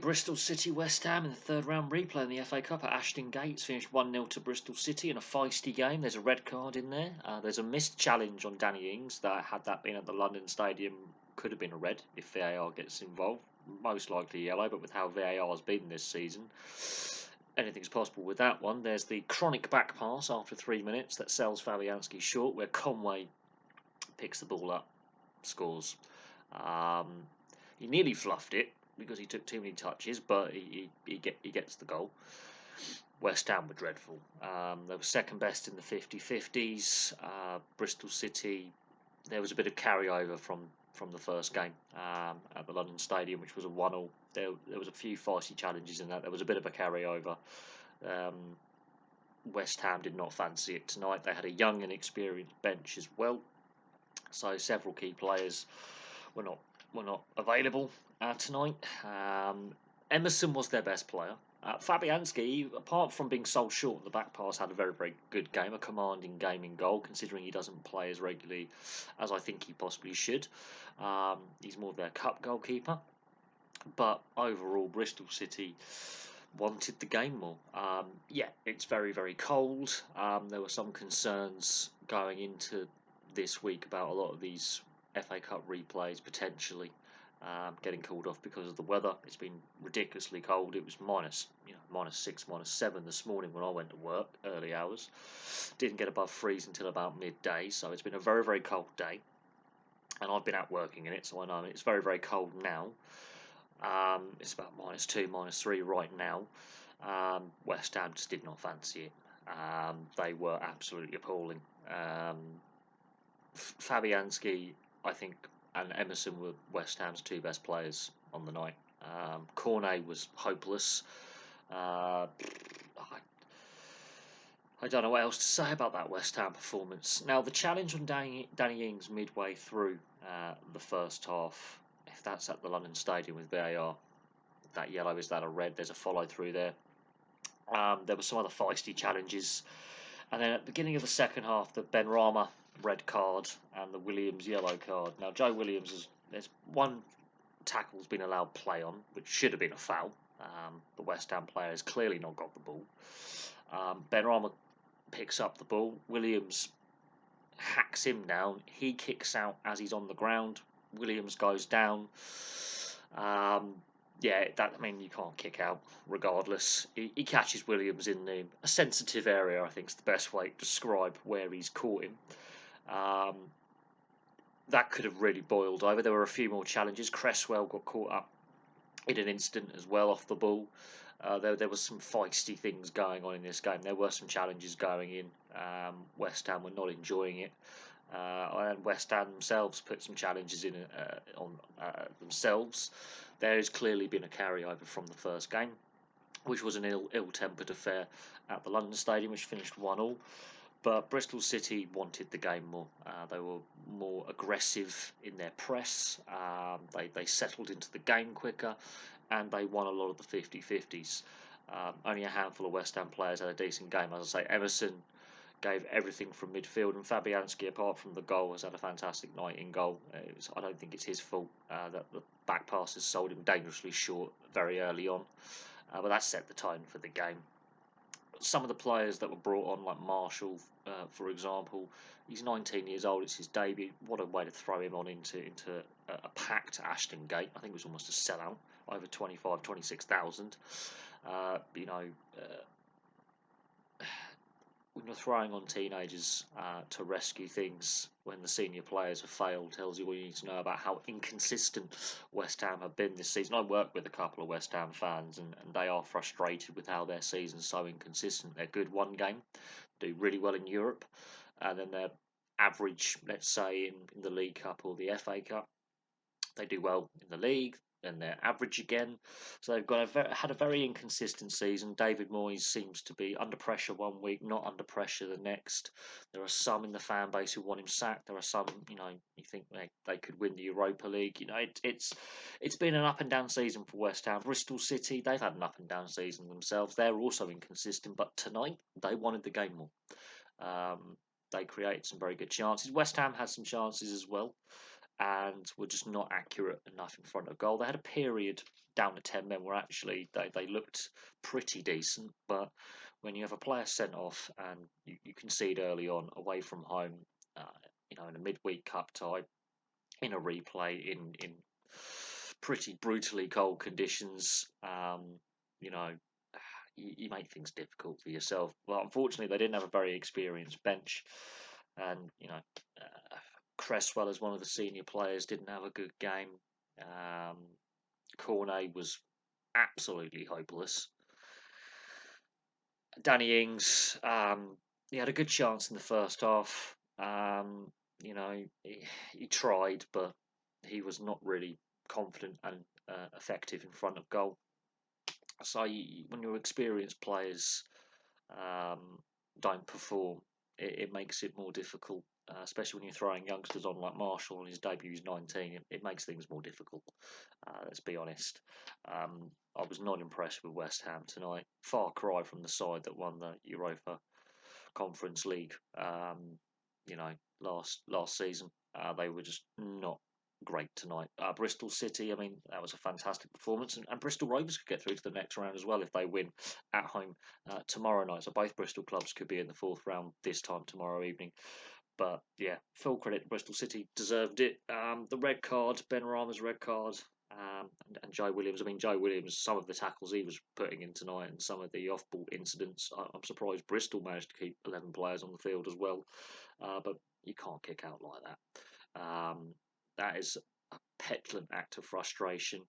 Bristol City West Ham in the third round replay in the FA Cup at Ashton Gate. It's finished 1-0 to Bristol City in a feisty game. There's a red card in there. There's a missed challenge on Danny Ings that, had that been at the London Stadium, could have been a red if VAR gets involved. Most likely yellow, but with how VAR has been this season, anything's possible with that one. There's the chronic back pass after 3 minutes that sells Fabanski short, where Conway picks the ball up, scores. He nearly fluffed it because he took too many touches, but he gets the goal. West Ham were dreadful. They were second best in the 50-50s. Bristol City, there was a bit of carryover from the first game at the London Stadium, which was a 1-1. There was a few feisty challenges in that. There was a bit of a carryover. West Ham did not fancy it tonight. They had a young and experienced bench as well, so several key players were not available tonight. Emerson was their best player. Fabianski, apart from being sold short of the back pass, had a very, very good game, a commanding game in goal, considering he doesn't play as regularly as I think he possibly should. He's more of their cup goalkeeper. But overall, Bristol City wanted the game more. It's very, very cold. There were some concerns going into this week about a lot of these FA Cup replays potentially getting called off because of the weather. It's been ridiculously cold. It was -6, -7 this morning when I went to work, early hours. Didn't get above freeze until about midday, so it's been a very, very cold day. And I've been out working in it, so I know it's very, very cold now. It's about -2, -3 right now. West Ham just did not fancy it. They were absolutely appalling. Fabianski, I think, and Emerson were West Ham's two best players on the night. Conway was hopeless. I don't know what else to say about that West Ham performance. Now, the challenge on Danny Ings midway through the first half, if that's at the London Stadium with VAR, that yellow, is that a red? There's a follow through there. There were some other feisty challenges. And then at the beginning of the second half, the Benrahma red card and the Williams yellow card. Now, Joe Williams, there's one tackle's been allowed play on, which should have been a foul. The West Ham player has clearly not got the ball. Benrahma picks up the ball. Williams hacks him down. He kicks out as he's on the ground. Williams goes down. You can't kick out regardless. He catches Williams in a sensitive area, I think is the best way to describe where he's caught him. That could have really boiled over. There were a few more challenges. Cresswell got caught up in an instant as well off the ball. There was some feisty things going on in this game. There were some challenges going in. West Ham were not enjoying it. And West Ham themselves put some challenges in on themselves. There has clearly been a carryover from the first game, which was an ill-tempered affair at the London Stadium, which finished 1-1. But Bristol City wanted the game more. They were more aggressive in their press. They settled into the game quicker, and they won a lot of the 50-50s. Only a handful of West Ham players had a decent game. As I say, Emerson gave everything from midfield, and Fabianski, apart from the goal, has had a fantastic night in goal. I don't think it's his fault that the back passes sold him dangerously short very early on, but that set the tone for the game. Some of the players that were brought on, like Marshall, for example, he's 19 years old. It's his debut. What a way to throw him on into a packed Ashton Gate. I think it was almost a sellout, over 26,000. When you're throwing on teenagers to rescue things when the senior players have failed, tells you all you need to know about how inconsistent West Ham have been this season. I work with a couple of West Ham fans, and they are frustrated with how their season's so inconsistent. They're good one game, do really well in Europe, and then they're average, let's say, in the League Cup or the FA Cup. They do well in the league, and they're average again. So they've had a very inconsistent season. David Moyes seems to be under pressure one week, not under pressure the next. There are some in the fan base who want him sacked. There are some, you think they could win the Europa League. It's been an up and down season for West Ham. Bristol City, they've had an up and down season themselves. They're also inconsistent, but tonight they wanted the game more. They created some very good chances. West Ham had some chances as well, and were just not accurate enough in front of goal. They had a period down to 10 men were actually, they looked pretty decent. But when you have a player sent off and you concede early on away from home, uh, in a midweek cup tie, in a replay, in pretty brutally cold conditions, you know, you make things difficult for yourself. Well, unfortunately, they didn't have a very experienced bench, and Cresswell, as one of the senior players, didn't have a good game. Um, Conway was absolutely hopeless. Danny Ings, he had a good chance in the first half. He tried, but he was not really confident and effective in front of goal. So when your experienced players um, don't perform, it makes it more difficult, especially when you're throwing youngsters on like Marshall on his debut. He's 19. It makes things more difficult. Let's be honest. I was not impressed with West Ham tonight. Far cry from the side that won the Europa Conference League. Last season, they were just not great tonight. Bristol City, I mean, that was a fantastic performance, and Bristol Rovers could get through to the next round as well if they win at home tomorrow night. So both Bristol clubs could be in the fourth round this time tomorrow evening. But yeah, full credit to Bristol City, deserved it. The red card, Benrahma's red card, and Joe Williams. I mean, Joe Williams, some of the tackles he was putting in tonight and some of the off-ball incidents, I'm surprised Bristol managed to keep 11 players on the field as well. But you can't kick out like that. That is a petulant act of frustration.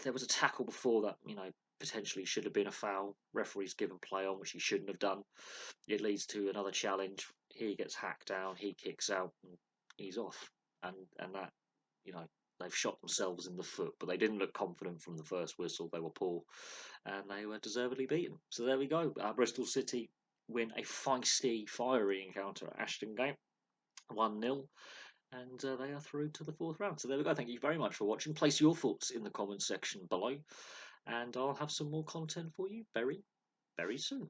There was a tackle before that, potentially should have been a foul. Referee's given play on, which he shouldn't have done. It leads to another challenge. He gets hacked down, he kicks out, and he's off. And that, they've shot themselves in the foot, but they didn't look confident from the first whistle. They were poor, and they were deservedly beaten. So there we go. Bristol City win a feisty, fiery encounter at Ashton Gate, 1-0. And they are through to the fourth round. So there we go. Thank you very much for watching. Place your thoughts in the comments section below, and I'll have some more content for you very, very soon.